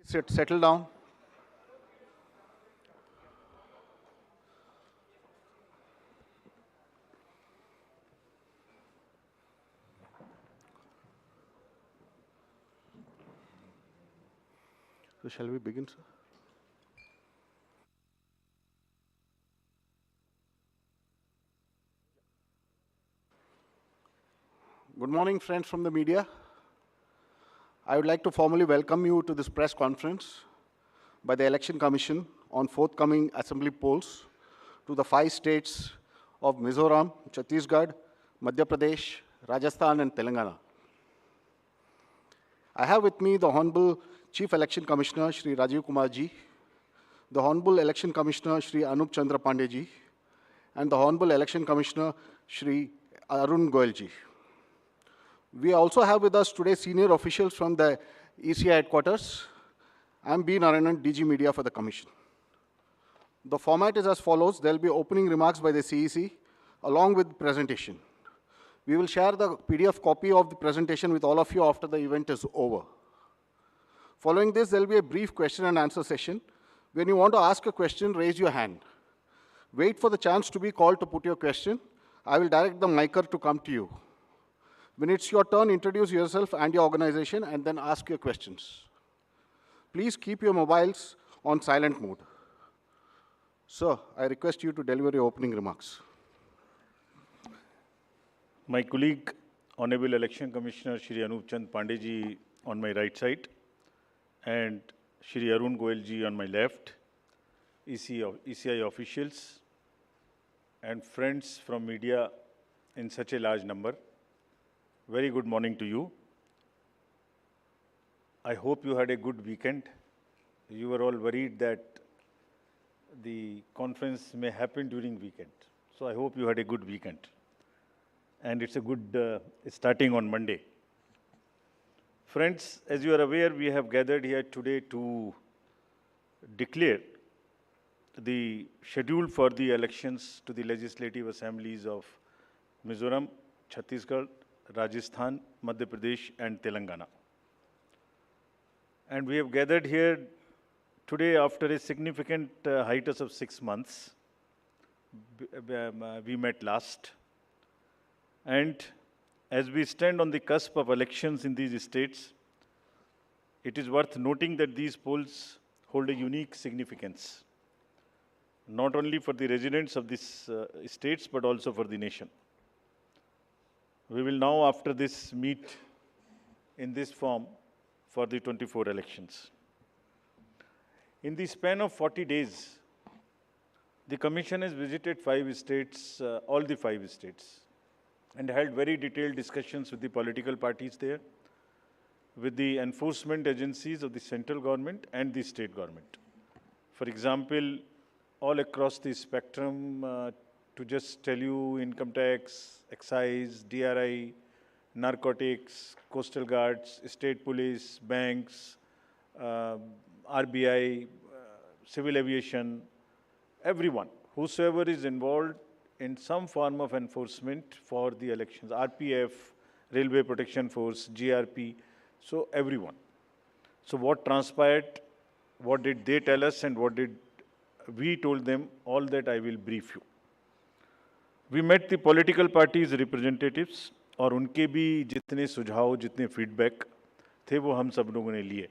Settle down. So shall we begin, sir? Good morning, friends from the media. I would like to formally welcome you to this press conference by the Election Commission on forthcoming assembly polls to the 5 states of Mizoram, Chhattisgarh, Madhya Pradesh, Rajasthan, and Telangana. I have with me the Honorable Chief Election Commissioner, Shri Rajiv Kumar ji, the Honorable Election Commissioner, Shri Anup Chandra Pandey ji, and the Honorable Election Commissioner, Shri Arun Goyal ji. We also have with us today senior officials from the ECI headquarters. I'm B. Narayanan, DG Media for the Commission. The format is as follows. There will be opening remarks by the CEC along with presentation. We will share the PDF copy of the presentation with all of you after the event is over. Following this, there will be a brief question and answer session. When you want to ask a question, raise your hand. Wait for the chance to be called to put your question. I will direct the micer to come to you. When it's your turn, introduce yourself and your organization and then ask your questions. Please keep your mobiles on silent mode. Sir, I request you to deliver your opening remarks. My colleague, Honorable Election Commissioner Shri Anup Chandra Pandey ji on my right side and Shri Arun Goyal ji on my left, ECI officials and friends from media in such a large number. Very good morning to you. I hope you had a good weekend. You were all worried that the conference may happen during weekend. So I hope you had a good weekend. And it's a good starting on Monday. Friends, as you are aware, we have gathered here today to declare the schedule for the elections to the legislative assemblies of Mizoram, Chhattisgarh, Rajasthan, Madhya Pradesh, and Telangana. And we have gathered here today after a significant hiatus of 6 months. We met last. And as we stand on the cusp of elections in these states, it is worth noting that these polls hold a unique significance, not only for the residents of these states, but also for the nation. We will now, after this, meet in this form for the 24 elections. In the span of 40 days, the Commission has visited 5 states, all the 5 states, and held very detailed discussions with the political parties there, with the enforcement agencies of the central government and the state government. For example, all across the spectrum, to just tell you, income tax, excise, DRI, narcotics, coastal guards, state police, banks, RBI, civil aviation, everyone, whosoever is involved in some form of enforcement for the elections, RPF, Railway Protection Force, GRP, so everyone. So what transpired, what did they tell us and what did we told them, all that I will brief you. We met the political parties representatives और उनके भी जितने सुझाव, जितने feedback थे वो हम सब लोगों ने लिए.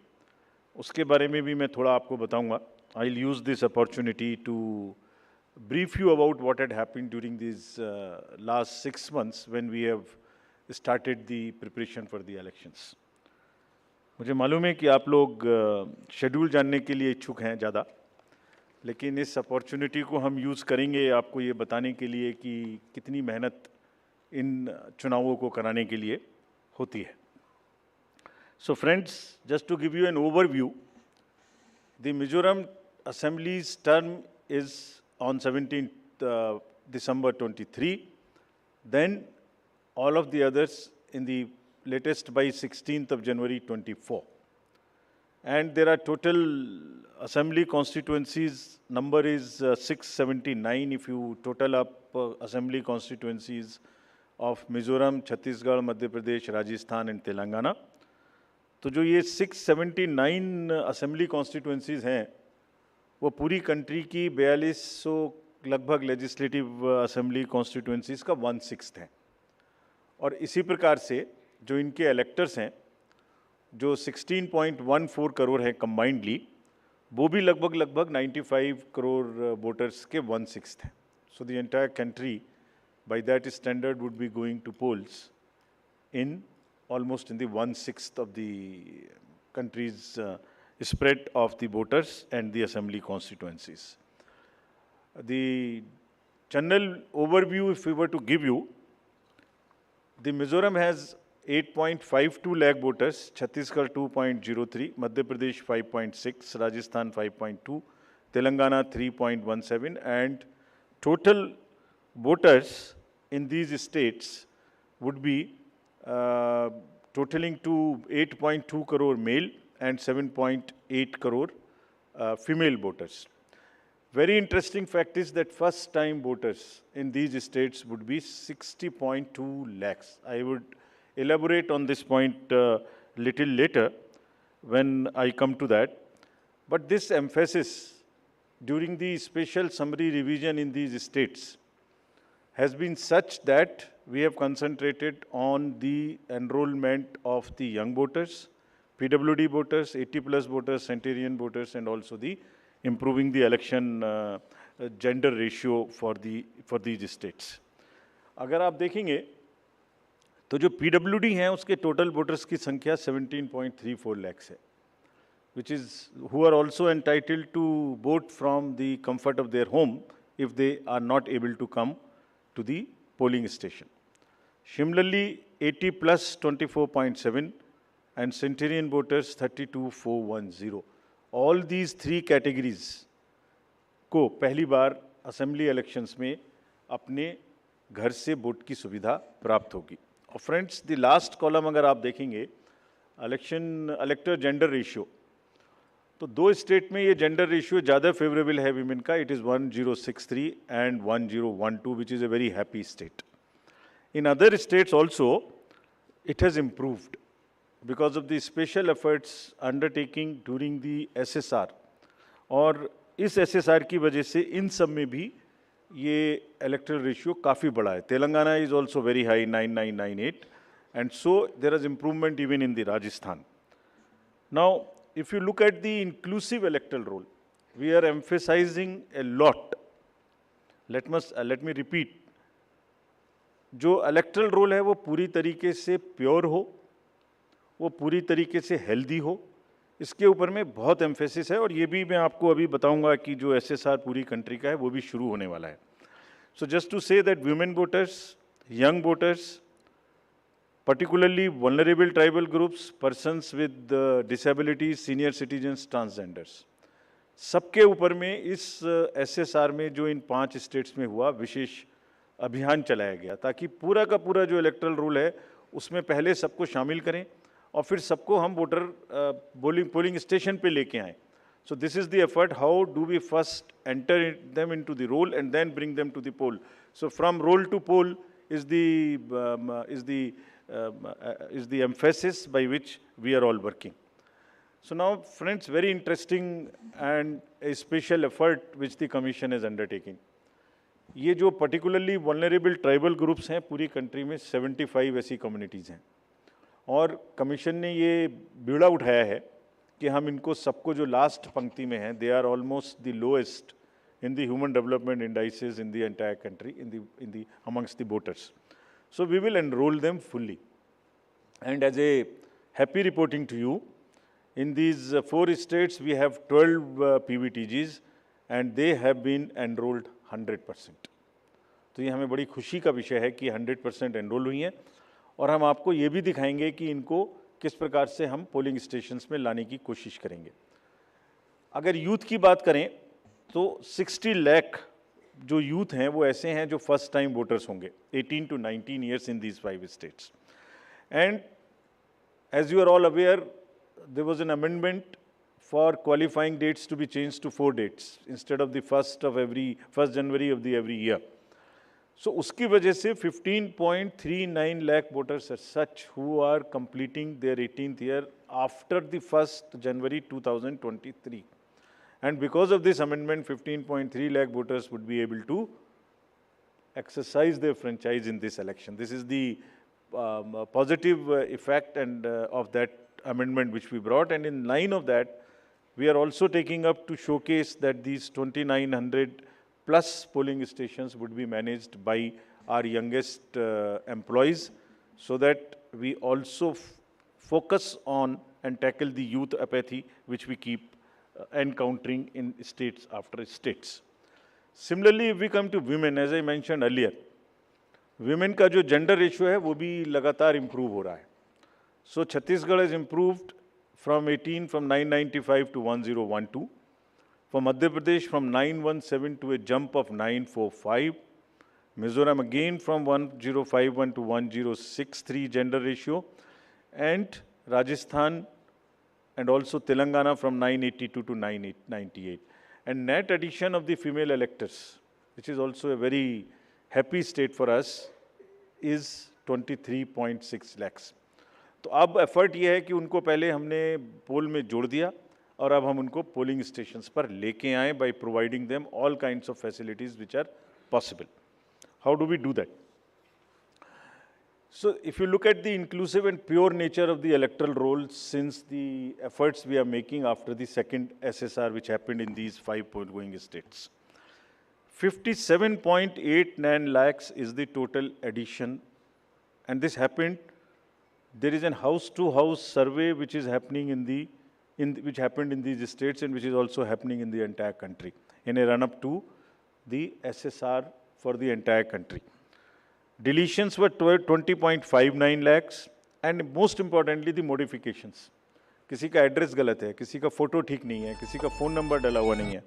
उसके बारे में भी मैं थोड़ा आपको बताऊंगा. I'll use this opportunity to brief you about what had happened during these last 6 months when we have started the preparation for the elections. मुझे मालूम है कि आप लोग शेड्यूल जानने के लिए इच्छुक हैं ज़्यादा, लेकिन इस अपॉर्चुनिटी को हम यूज़ करेंगे आपको ये बताने के लिए कि कितनी मेहनत इन चुनावों को कराने के लिए होती है. So friends, just to give you an overview, the Mizoram Assembly's term is on 17th December 23. Then all of the others in the latest by 16th of January 24. And there are total assembly constituencies, number is 679 if you total up assembly constituencies of Mizoram, Chhattisgarh, Madhya Pradesh, Rajasthan and Telangana. तो जो ये 679 assembly constituencies हैं, वो पूरी country की 4200 लगभग legislative assembly constituencies का 1/6 है। और इसी प्रकार से जो इनके इलेक्टर्स हैं, जो 16.14 करोड़ हैं कंबाइंडली, वो भी लगभग 95 करोड़ वोटर्स के 1/6 हैं। So the entire country by that standard would be going to polls in almost in the 1/6 of the country's spread of the voters and the assembly constituencies. The general overview, if we were to give you, the Mizoram has 8.52 lakh voters, Chhattisgarh 2.03, Madhya Pradesh 5.6, Rajasthan 5.2, Telangana 3.17, and total voters in these states would be totaling to 8.2 crore male and 7.8 crore female voters. Very interesting fact is that first time voters in these states would be 60.2 lakhs. I would elaborate on this point little later when I come to that. But this emphasis during the special summary revision in these states has been such that we have concentrated on the enrollment of the young voters, PWD voters, 80+ voters, centenarian voters, and also the improving the election gender ratio for these states. अगर आप देखेंगे तो जो PWD हैं उसके total voters की संख्या 17.34 lakhs है, which is who are also entitled to vote from the comfort of their home if they are not able to come to the polling station. Similarly, 80+ 24.7 and centenarian voters 32,410. All these three categories को पहली बार assembly elections में अपने घर से vote की सुविधा प्राप्त होगी। और फ्रेंड्स, द लास्ट कॉलम अगर आप देखेंगे, इलेक्टर जेंडर रेशियो, तो दो स्टेट में ये जेंडर रेशियो ज़्यादा फेवरेबल है विमेन का। It is 1063 and 1012, which is a very happy state. In other states also it has improved because of the special efforts undertaking during the SSR, और इस SSR की वजह से इन सब में भी ये इलेक्टरल रेशियो काफ़ी बड़ा है। Telangana is also very high 9998, and so there is improvement even in the Rajasthan. Now if you look at the inclusive electoral roll, we are emphasizing a lot. Let me repeat, जो electoral roll है वो पूरी तरीके से pure हो, वो पूरी तरीके से हेल्दी हो, इसके ऊपर में बहुत एम्फेसिस है। और ये भी मैं आपको अभी बताऊंगा कि जो SSR पूरी कंट्री का है वो भी शुरू होने वाला है। So just to say that women voters, young voters, particularly vulnerable tribal groups, persons with disabilities, senior citizens, transgenders, सबके ऊपर में इस SSR में जो इन 5 स्टेट्स में हुआ विशेष अभियान चलाया गया, ताकि पूरा का पूरा जो इलेक्टरल रूल है उसमें पहले सबको शामिल करें और फिर सबको हम वोटर पोलिंग स्टेशन पे लेके आएँ। So this is the effort. How do we first enter them into the roll and then bring them to the poll? So from roll to poll is the emphasis by which we are all working. So now, friends, very interesting and a special effort which the commission is undertaking. ये जो particularly vulnerable tribal groups हैं पूरी country में 75 ऐसी communities हैं, और commission ने ये बीड़ा उठाया है कि हम इनको सबको जो लास्ट पंक्ति में हैं, they are almost the lowest in the human development indices in the entire country, in the amongst the voters. So we will enroll them fully. And as a happy reporting to you, in these 4 states we have 12 PVTGs and they have been enrolled 100%. तो ये हमें बड़ी खुशी का विषय है कि 100% enrol हुई हैं, और हम आपको ये भी दिखाएंगे कि इनको किस प्रकार से हम पोलिंग स्टेशंस में लाने की कोशिश करेंगे। अगर यूथ की बात करें तो 60 लाख जो यूथ हैं वो ऐसे हैं जो फर्स्ट टाइम वोटर्स होंगे 18 to 19 years in these 5 states. And as you are all aware, there was an amendment for qualifying dates to be changed to 4 dates instead of the 1st January of the every year. So उसकी वजह से 15.39 lakh voters are such who are completing their 18th year after the 1st January 2023. And because of this amendment, 15.3 lakh voters would be able to exercise their franchise in this election. This is the positive effect and of that amendment which we brought. And in line of that, we are also taking up to showcase that these 2,900 plus polling stations would be managed by our youngest employees, so that we also focus on and tackle the youth apathy which we keep encountering in states after states. Similarly, if we come to women, as I mentioned earlier, women का जो gender ratio है वो भी लगातार improve हो रहा है. So Chhattisgarh has improved from 995 to 1012. For Madhya Pradesh from 917 to a jump of 945. Mizoram again from 1051 to 1063 gender ratio. And Rajasthan and also Telangana from 982 to 998. And net addition of the female electors, which is also a very happy state for us, is 23.6 lakhs. तो अब effort ये है कि उनको पहले हमने पोल में जोड़ दिया और अब हम उनको पोलिंग स्टेशंस पर लेके आए by providing them all kinds of facilities which are possible. How do we do that? So if you look at the inclusive and pure nature of the electoral roll, since the efforts we are making after the second SSR which happened in these 5 point-going states, 57.89 lakhs is the total addition, and this happened. There is an house-to-house survey which is happening which happened in these states and which is also happening in the entire country in a run-up to the SSR for the entire country. Deletions were 20.59 lakhs, and most importantly the modifications. किसी का address गलत है, किसी का photo ठीक नहीं है, किसी का फ़ोन नंबर डला हुआ नहीं है,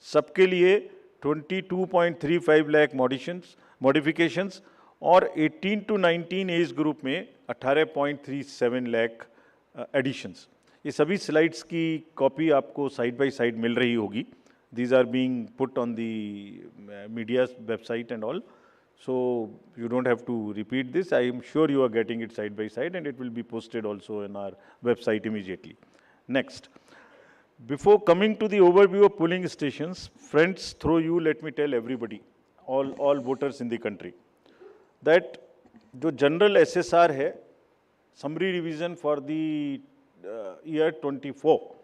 सबके लिए 22.35 लाख मॉडिफिकेशंस और 18 to 19 एज ग्रुप में 18.37 लाख एडिशंस. ये सभी स्लाइड्स की कॉपी आपको साइड बाय साइड मिल रही होगी. These are being put on the media's website and all. So you don't have to repeat this. I am sure you are getting it side by side, and it will be posted also in our website immediately. Next. Before coming to the overview of polling stations, friends, through you, let me tell everybody, all voters in the country, that the general SSR hai, summary revision for the year 24,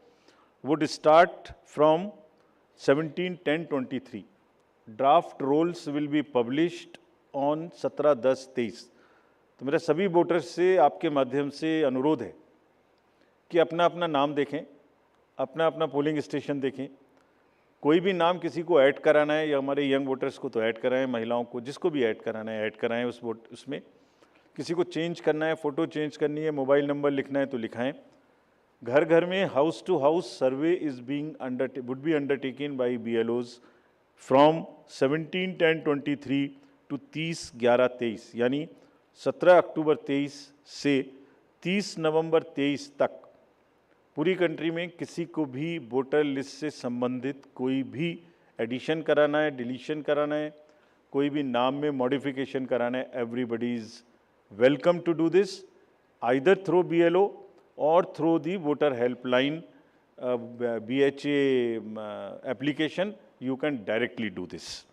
would start from 17/10/23. Draft rolls will be published on 17/10/23. तो मेरा सभी voters से आपके माध्यम से अनुरोध है कि अपना अपना नाम देखें, अपना अपना पोलिंग स्टेशन देखें. कोई भी नाम किसी को ऐड कराना है, या हमारे यंग वोटर्स को तो ऐड कराएं, महिलाओं को जिसको भी ऐड कराना है ऐड कराएं उसमें. किसी को चेंज करना है, फ़ोटो चेंज करनी है, मोबाइल नंबर लिखना है तो लिखाएं. घर घर में house to house survey would be undertaken by BLOs from 17/10/23 to 30/11/23, यानी 17 अक्टूबर 23 से 30 नवंबर 23 तक पूरी कंट्री में किसी को भी वोटर लिस्ट से संबंधित कोई भी एडिशन कराना है, डिलीशन कराना है, कोई भी नाम में मॉडिफिकेशन कराना है, everybody is welcome to do this either through BLO or through the voter helpline BHA application. You can directly do this.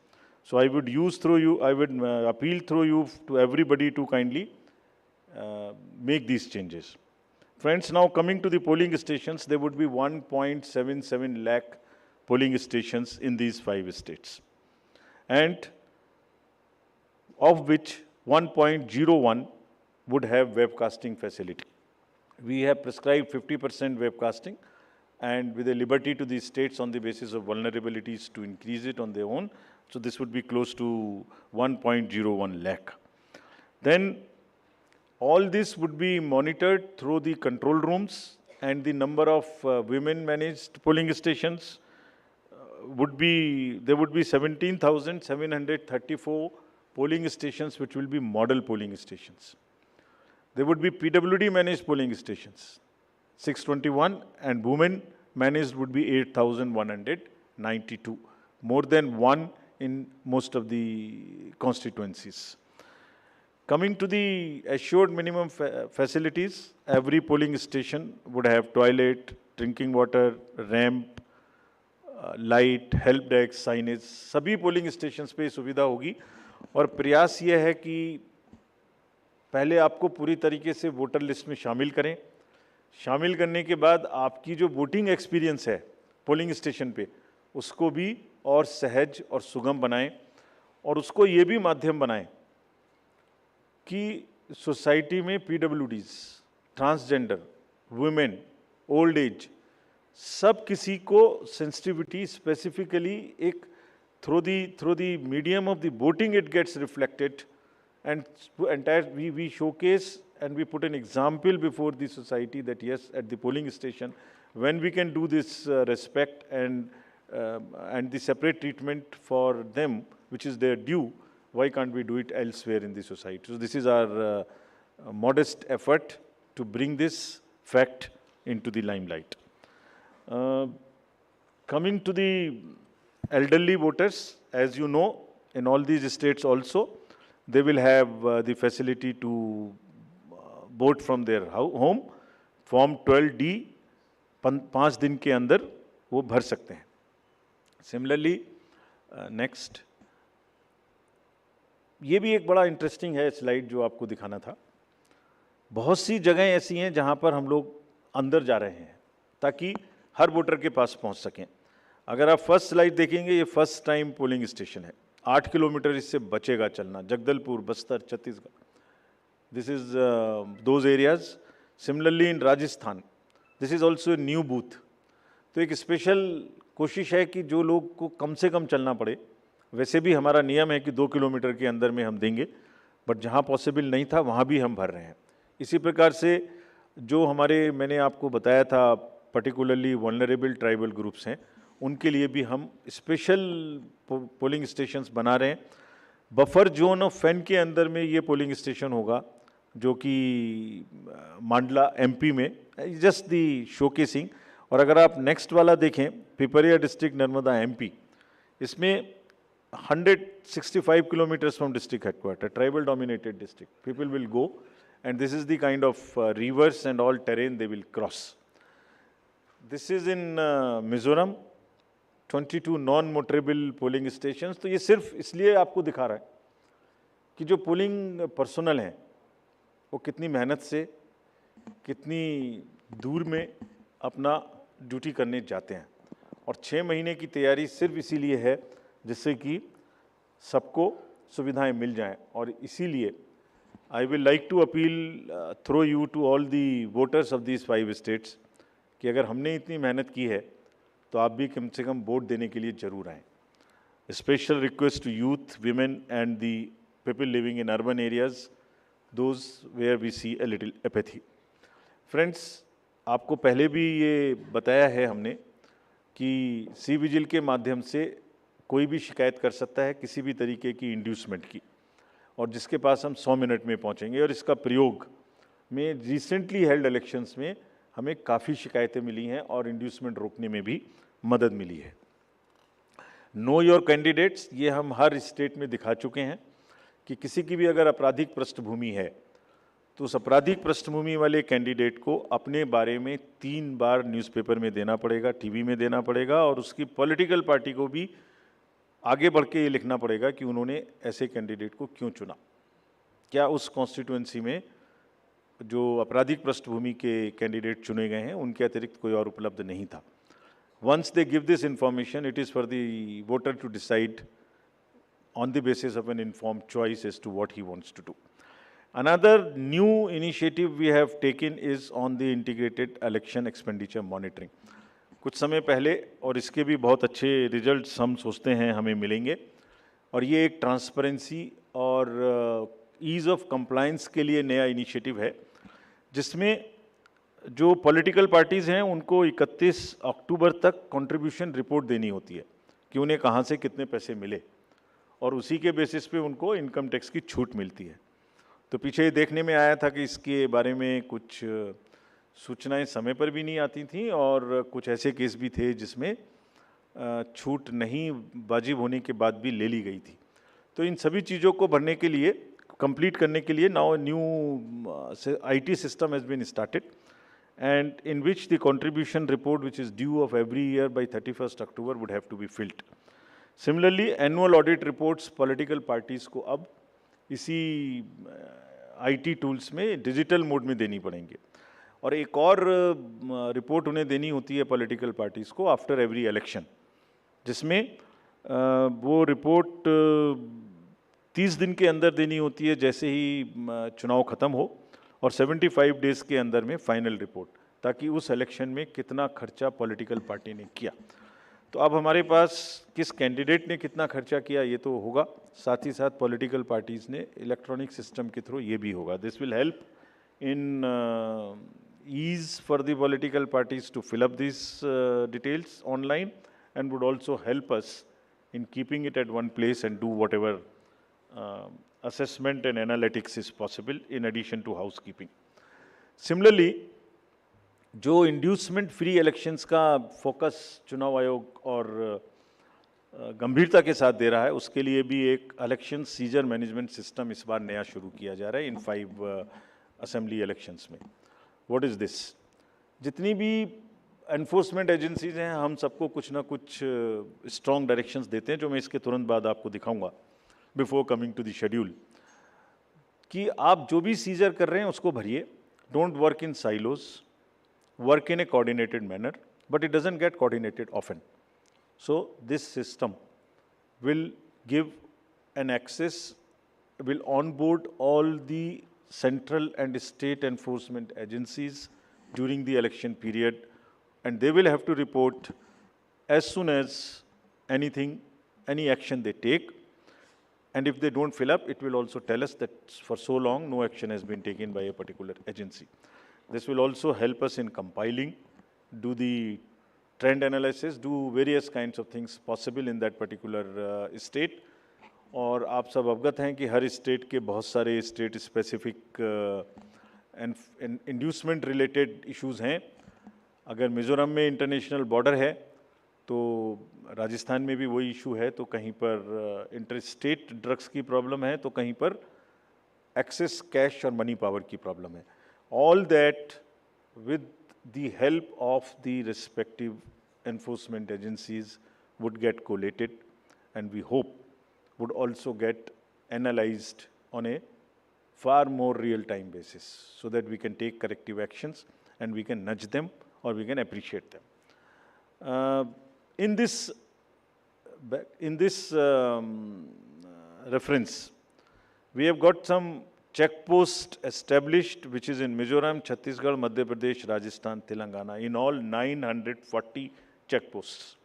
So I would appeal through you to everybody to kindly make these changes. Friends, now coming to the polling stations, there would be 1.77 lakh polling stations in these 5 states, and of which 1.01 would have webcasting facility. We have prescribed 50% webcasting, and with a liberty to the states on the basis of vulnerabilities to increase it on their own. So this would be close to 1.01 lakh. Then all this would be monitored through the control rooms, and the number of women managed polling stations there would be 17,734 polling stations which will be model polling stations. There would be PWD managed polling stations, 621, and women managed would be 8,192, more than one in most of the constituencies. Coming to the assured minimum facilities, every polling station would have toilet, drinking water, ramp, light, help desk, signage, सभी polling stations पे सुविधा होगी। और प्रयास ये है कि पहले आपको पूरी तरीके से वोटर लिस्ट में शामिल करें। शामिल करने के बाद आपकी जो वोटिंग एक्सपीरियंस है पोलिंग स्टेशन पे, उसको भी और सहज और सुगम बनाएं, और उसको ये भी माध्यम बनाएं कि सोसाइटी में PwDs, transgender, women, old age, सब किसी को सेंसिटिविटी स्पेसिफिकली एक through the medium of the voting it gets reflected, and entire we showcase and we put an example before the society that yes, at the polling station, when we can do this respect and the separate treatment for them, which is their due, why can't we do it elsewhere in the society? So this is our modest effort to bring this fact into the limelight. Coming to the elderly voters, as you know, in all these states also, they will have the facility to vote from their home. Form 12D 5 दिन के अंदर वो भर सकते हैं। Similarly, next, ये भी एक बड़ा इंटरेस्टिंग है स्लाइड जो आपको दिखाना था। बहुत सी जगहें ऐसी हैं जहाँ पर हम लोग अंदर जा रहे हैं ताकि हर वोटर के पास पहुँच सकें। अगर आप फर्स्ट स्लाइड देखेंगे, ये फर्स्ट टाइम पोलिंग स्टेशन है। 8 किलोमीटर इससे बचेगा चलना, Jagdalpur, Bastar, Chhattisgarh, this is those areas. Similarly in Rajasthan, this is also new booth. तो एक स्पेशल कोशिश है कि जो लोग को कम से कम चलना पड़े, वैसे भी हमारा नियम है कि 2 किलोमीटर के अंदर में हम देंगे, बट जहाँ पॉसिबल नहीं था वहाँ भी हम भर रहे हैं। इसी प्रकार से जो हमारे, मैंने आपको बताया था, पर्टिकुलरली वल्नरेबल ट्राइबल ग्रुप्स हैं, उनके लिए भी हम स्पेशल पोलिंग स्टेशंस बना रहे हैं। बफर जोन ऑफ फैन के अंदर में ये पोलिंग स्टेशन होगा, जो कि मांडला एमपी में, जस्ट दी शोकेसिंग। और अगर आप नेक्स्ट वाला देखें, पिपरिया डिस्ट्रिक्ट, नर्मदा एमपी, इसमें 165 kilometers from district headquarters, tribal dominated district. People will go and this is the kind of rivers and all terrain they will cross. This is in Mizoram, 22 non-motorable polling stations। तो ये सिर्फ इसलिए आपको दिखा रहा है कि जो पोलिंग पर्सनल हैं वो कितनी मेहनत से, कितनी दूर में अपना ड्यूटी करने जाते हैं। और 6 महीने की तैयारी सिर्फ इसीलिए है जिससे कि सबको सुविधाएं मिल जाएं। और इसीलिए I will like to appeal through you to all the voters of these 5 states कि अगर हमने इतनी मेहनत की है तो आप भी कम से कम वोट देने के लिए जरूर आएँ। Special request to youth, women and the people living in urban areas, those where we see a little apathy. Friends, आपको पहले भी ये बताया है हमने कि सी विजिल के माध्यम से कोई भी शिकायत कर सकता है किसी भी तरीके की इंड्यूसमेंट की, और जिसके पास हम 100 मिनट में पहुंचेंगे। और इसका प्रयोग में रिसेंटली हेल्ड इलेक्शंस में हमें काफ़ी शिकायतें मिली हैं और इंड्यूसमेंट रोकने में भी मदद मिली है। नो योर कैंडिडेट्स, ये हम हर स्टेट में दिखा चुके हैं कि किसी की भी अगर आपराधिक पृष्ठभूमि है तो उस आपराधिक पृष्ठभूमि वाले कैंडिडेट को अपने बारे में 3 बार न्यूज़पेपर में देना पड़ेगा, टीवी में देना पड़ेगा, और उसकी पॉलिटिकल पार्टी को भी आगे बढ़ के ये लिखना पड़ेगा कि उन्होंने ऐसे कैंडिडेट को क्यों चुना, क्या उस कॉन्स्टिट्यूएंसी में जो आपराधिक पृष्ठभूमि के कैंडिडेट चुने गए हैं उनके अतिरिक्त कोई और उपलब्ध नहीं था। Once they give this information, it is for the voter to decide on the basis of an informed choice as to what he wants to do. Another new initiative we have taken is on the integrated election expenditure monitoring. कुछ समय पहले, और इसके भी बहुत अच्छे results हम सोचते हैं हमें मिलेंगे, और ये एक ट्रांसपेरेंसी और ईज़ ऑफ कंप्लायंस के लिए नया इनिशिएटिव है, जिसमें जो पॉलिटिकल पार्टीज़ हैं उनको 31 अक्टूबर तक कंट्रीब्यूशन रिपोर्ट देनी होती है कि उन्हें कहाँ से कितने पैसे मिले, और उसी के बेसिस पे उनको इनकम टैक्स की छूट मिलती है। तो पीछे देखने में आया था कि इसके बारे में कुछ सूचनाएं समय पर भी नहीं आती थीं, और कुछ ऐसे केस भी थे जिसमें छूट नहीं वाजिब होने के बाद भी ले ली गई थी। तो इन सभी चीज़ों को भरने के लिए complete करने के लिए now a new IT system has been started, and in which the contribution report, which is due of every year by 31st October, would have to be filled. Similarly, annual audit reports political parties को अब इसी IT tools में digital mode में देनी पड़ेंगे, और एक और रिपोर्ट उन्हें देनी होती है पॉलिटिकल पार्टीज़ को आफ्टर एवरी इलेक्शन, जिसमें वो रिपोर्ट 30 दिन के अंदर देनी होती है जैसे ही चुनाव ख़त्म हो, और 75 डेज़ के अंदर में फाइनल रिपोर्ट, ताकि उस इलेक्शन में कितना खर्चा पॉलिटिकल पार्टी ने किया। तो अब हमारे पास किस कैंडिडेट ने कितना खर्चा किया ये तो होगा, साथ ही साथ पॉलिटिकल पार्टीज़ ने इलेक्ट्रॉनिक सिस्टम के थ्रू ये भी होगा। This will help in ease for the political parties to fill up these details online, and would also help us in keeping it at one place and do whatever assessment and analytics is possible in addition to housekeeping. Similarly, जो inducement free elections का focus चुनाव आयोग और गंभीरता के साथ दे रहा है, उसके लिए भी एक election seizure management system इस बार नया शुरू किया जा रहा है इन 5 असेंबली इलेक्शंस में। What is this? जितनी भी एनफोर्समेंट एजेंसीज हैं, हम सबको कुछ ना कुछ स्ट्रॉन्ग डायरेक्शंस देते हैं, जो मैं इसके तुरंत बाद आपको दिखाऊंगा before coming to the schedule, कि आप जो भी सीजर कर रहे हैं उसको भरिए, don't work in silos, work in a coordinated manner, but it doesn't get coordinated often. So this system will give an access, will onboard all the central and state enforcement agencies during the election period, and they will have to report as soon as any action they take, and if they don't fill up, it will also tell us that for so long no action has been taken by a particular agency. This will also help us in compiling, do the trend analysis, do various kinds of things possible in that particular state. और आप सब अवगत हैं कि हर state के बहुत सारे state specific inducement related issues हैं। अगर मिज़ोरम में इंटरनेशनल बॉर्डर है तो राजस्थान में भी वही इशू है, तो कहीं पर इंटर स्टेट ड्रग्स की प्रॉब्लम है, तो कहीं पर एक्सेस कैश और मनी पावर की प्रॉब्लम है। All that with the help of the respective enforcement agencies would get collated, and we hope would also get analyzed on a far more real-time basis, so that we can take corrective actions and we can nudge them or we can appreciate them. In this reference, we have got some checkposts established, which is in Mizoram, Chhattisgarh, Madhya Pradesh, Rajasthan, Telangana, in all 940 checkposts.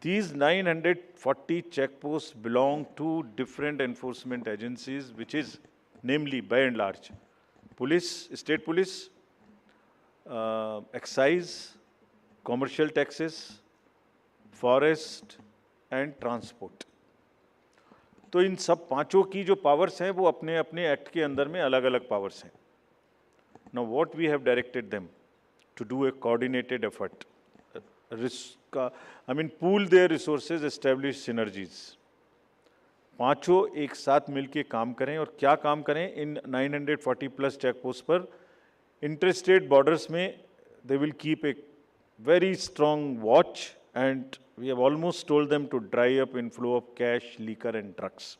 These 940 checkposts belong to different enforcement agencies, which is namely, by and large, police, state police, excise, commercial taxes, forest and transport. तो इन सब पांचों की जो powers हैं वो अपने अपने act के अंदर में अलग अलग पावर्स हैं। Now what we have directed them to do a coordinated effort, pool their resources, establish synergies. पांचों एक साथ मिलके काम करें, और क्या काम करें? इन 940 प्लस चेक पोस्ट पर इंटरस्टेट बॉर्डर्स में they will keep a very strong watch, and we have almost told them to dry up inflow of cash, liquor and drugs.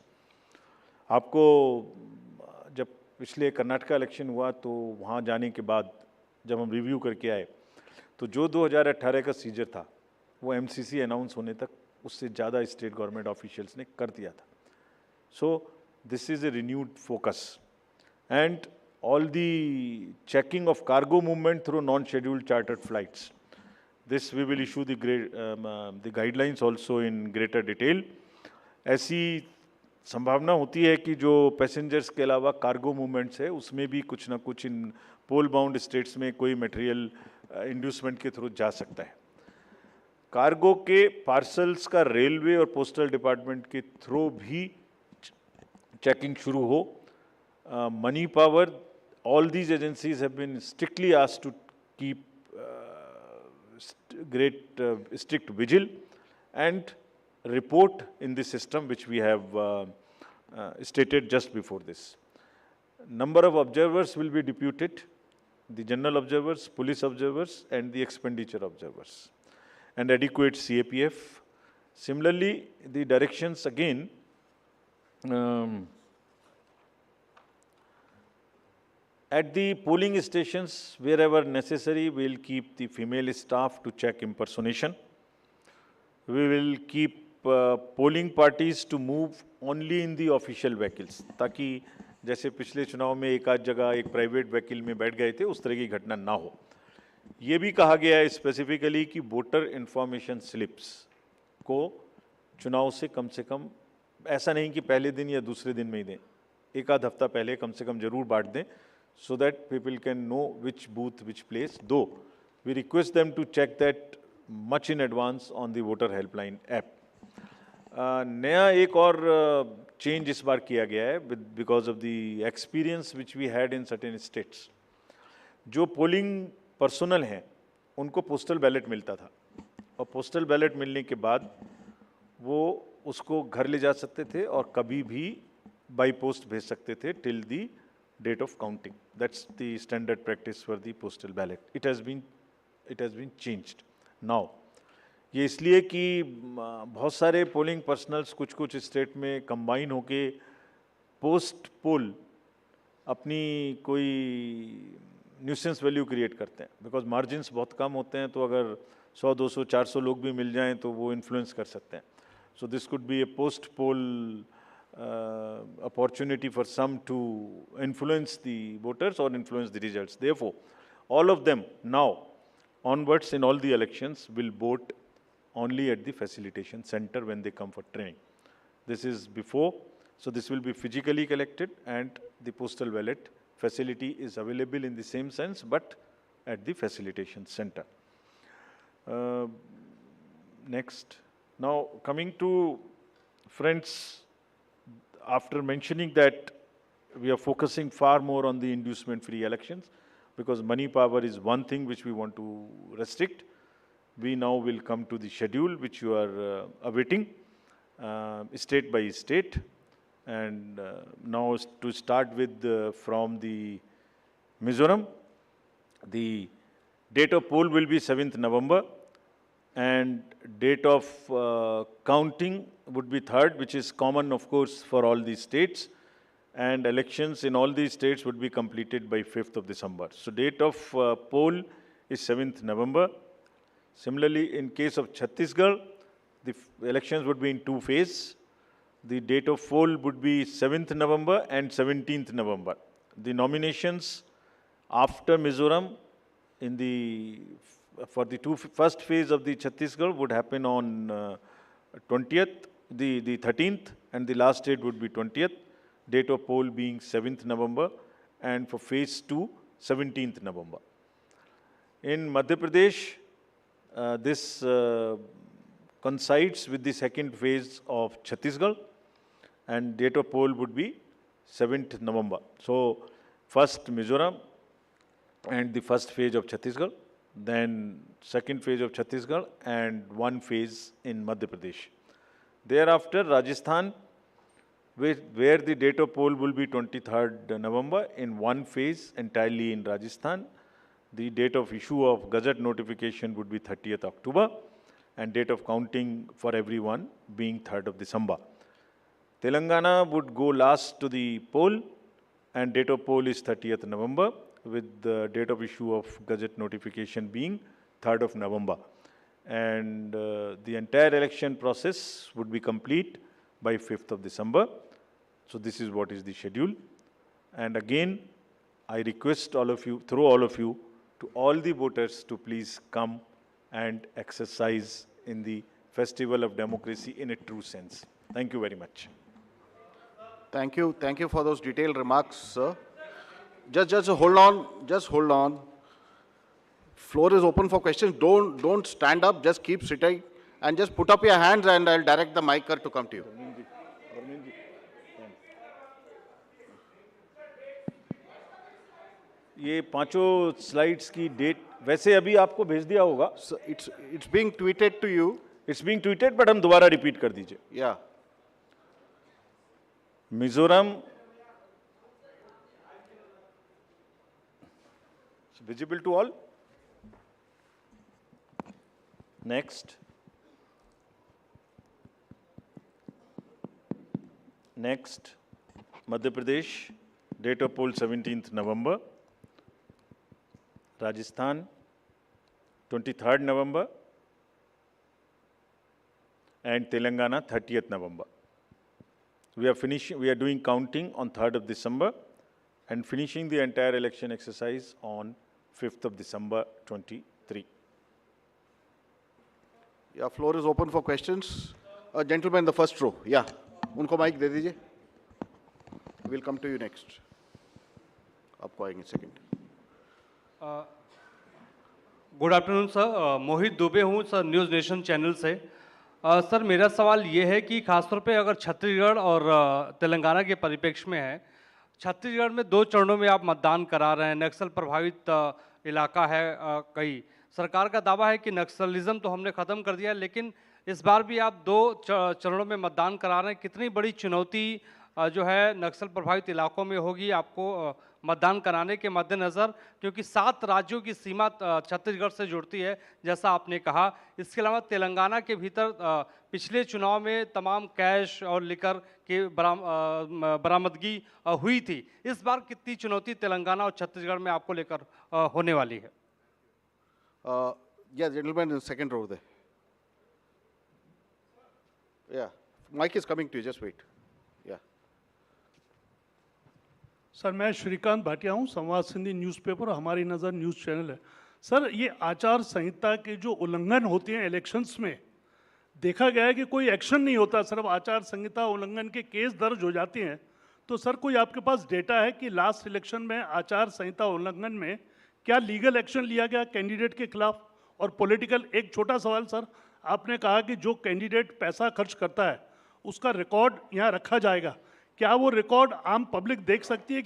आपको जब पिछले कर्नाटका इलेक्शन हुआ तो वहाँ जाने के बाद जब हम रिव्यू करके आए तो जो 2018 का सीजर था वो एमसीसी अनाउंस होने तक उससे ज़्यादा स्टेट गवर्नमेंट ऑफिशियल्स ने कर दिया था। So this is a renewed focus, and all the checking of cargo movement through non-scheduled chartered flights. This we will issue the guidelines also in greater detail. ऐसी संभावना होती है कि जो पैसेंजर्स के अलावा कार्गो मूवमेंट्स है उसमें भी कुछ ना कुछ इन पोल बाउंड स्टेट्स में कोई मटेरियल इंड्यूसमेंट के थ्रू जा सकता है। कार्गो के पार्सल्स का रेलवे और पोस्टल डिपार्टमेंट के थ्रू भी चेकिंग शुरू हो। Money power, all these agencies have been strictly asked to keep strict vigil and report in the system which we have stated just before this. Number of observers will be deputed, the general observers, police observers, and the expenditure observers, and adequate CAPF. Similarly, the directions again, at the polling stations, wherever necessary, we will keep the female staff to check impersonation. We will keep polling parties to move only in the official vehicles, ताकि जैसे पिछले चुनाव में एक आध जगह एक private vehicle में बैठ गए थे, उस तरह की घटना ना हो. ये भी कहा गया है स्पेसिफिकली कि वोटर इन्फॉर्मेशन स्लिप्स को चुनाव से कम ऐसा नहीं कि पहले दिन या दूसरे दिन में ही दें, एक आध हफ्ता पहले कम से कम जरूर बांट दें, so that people can know which booth, which place. Though we request them to check that much in advance on the voter helpline app. नया एक और चेंज इस बार किया गया है because of the experience which we had in certain states. जो polling personnel हैं उनको पोस्टल बैलेट मिलता था, और पोस्टल बैलेट मिलने के बाद वो उसको घर ले जा सकते थे और कभी भी बाई पोस्ट भेज सकते थे till the date of counting. That's the standard practice for the postal ballot. It has been changed now. ये इसलिए कि बहुत सारे पोलिंग पर्सनल्स कुछ स्टेट में कंबाइन होके पोस्ट पोल अपनी कोई न्यूसेंस वैल्यू क्रिएट करते हैं, बिकॉज मार्जिन्स बहुत कम होते हैं, तो अगर 100, 200, 400 लोग भी मिल जाएं तो वो इन्फ्लुएंस कर सकते हैं. So this could be A post pole opportunity for some to influence the voters or influence the results. Therefore, all of them now onwards in all the elections will vote only at the facilitation center when they come for training. This is before, so this will be physically collected, and the postal ballot facility is available in the same sense, but at the facilitation center. Next. Now, coming to friends, after mentioning that we are focusing far more on the inducement-free elections, because money power is one thing which we want to restrict, we now will come to the schedule which you are awaiting, state by state. And now to start with from the Mizoram, the date of poll will be 7th November, and date of counting would be 3rd, which is common, of course, for all these states. And elections in all these states would be completed by 5th of December. So date of poll is 7th November. Similarly, in case of Chhattisgarh, the elections would be in 2 phases. The date of poll would be 7th November and 17th November. The nominations after Mizoram for the first phase of the Chhattisgarh would happen on 20th, the 13th, and the last date would be 20th, date of poll being 7th November, and for phase 2, 17th November. In Madhya Pradesh, this coincides with the second phase of Chhattisgarh, and date of poll would be 7th November. So, first Mizoram and the first phase of Chhattisgarh, then second phase of Chhattisgarh, and one phase in Madhya Pradesh. Thereafter, Rajasthan, where the date of poll will be 23rd November in one phase entirely in Rajasthan. The date of issue of Gazette notification would be 30th October, and date of counting for everyone being 3rd of December. Telangana would go last to the poll, and date of poll is 30th November, with the date of issue of Gazette notification being 3rd of November. And the entire election process would be complete by 5th of December. So this is what is the schedule. And again, I request all of you, through all of you, to all the voters to please come and exercise in the festival of democracy in a true sense. Thank you very much. Thank you. Thank you for those detailed remarks, sir. Just hold on. Floor is open for questions. Don't stand up. Just keep sitting and just put up your hands, and I'll direct the micer to come to you. ये पांचों slides की date वैसे अभी आपको भेज दिया होगा. So it's being tweeted to you. It's being tweeted, but हम दोबारा रिपीट कर दीजिए. Yeah. Mizoram, it's visible to all. Next. Next, Madhya Pradesh, date of poll 17th November. Rajasthan, 23rd November. And Telangana, 30th November. We are doing counting on 3rd of December and finishing the entire election exercise on 5th of December 23. Yeah, floor is open for questions. Gentleman in the first row. Yeah, उनको mic दे दीजिए. We'll come to you next. आपको आएंगे second. Good afternoon sir, मोहित दुबे हूँ sir, news nation channel से। Sir मेरा सवाल ये है कि खासतौर पे अगर छत्तीसगढ़ और तेलंगाना के परिप्रेक्ष्य में है, छत्तीसगढ़ में 2 चरणों में आप मतदान करा रहे हैं, नक्सल प्रभावित इलाका है कई। सरकार का दावा है कि नक्सलिज्म तो हमने ख़त्म कर दिया, लेकिन इस बार भी आप 2 चरणों में मतदान करा रहे हैं। कितनी बड़ी चुनौती जो है नक्सल प्रभावित इलाकों में होगी आपको मतदान कराने के मद्देनज़र, क्योंकि 7 राज्यों की सीमा छत्तीसगढ़ से जुड़ती है जैसा आपने कहा। इसके अलावा तेलंगाना के भीतर पिछले चुनाव में तमाम कैश और लिकर की बरामदगी हुई थी। इस बार कितनी चुनौती तेलंगाना और छत्तीसगढ़ में आपको लेकर होने वाली है? Yeah, gentleman in the second row there. Yeah, mic is coming to you, just wait. Yeah. Sir मैं श्रीकांत भाटिया हूँ, संवाद सिंधी न्यूज़पेपर, हमारी नज़र न्यूज़ चैनल है। सर ये आचार संहिता के जो उल्लंघन होते हैं इलेक्शंस में, देखा गया है कि कोई एक्शन नहीं होता, सिर्फ आचार संहिता उल्लंघन के केस दर्ज हो जाते हैं। तो सर कोई आपके पास डेटा है कि लास्ट इलेक्शन में आचार संहिता उल्लंघन में क्या लीगल एक्शन लिया गया कैंडिडेट के खिलाफ? और पॉलिटिकल, एक छोटा सवाल सर, आपने कहा कि जो कैंडिडेट पैसा खर्च करता है उसका रिकॉर्ड यहाँ रखा जाएगा, क्या वो रिकॉर्ड आम पब्लिक देख सकती है कि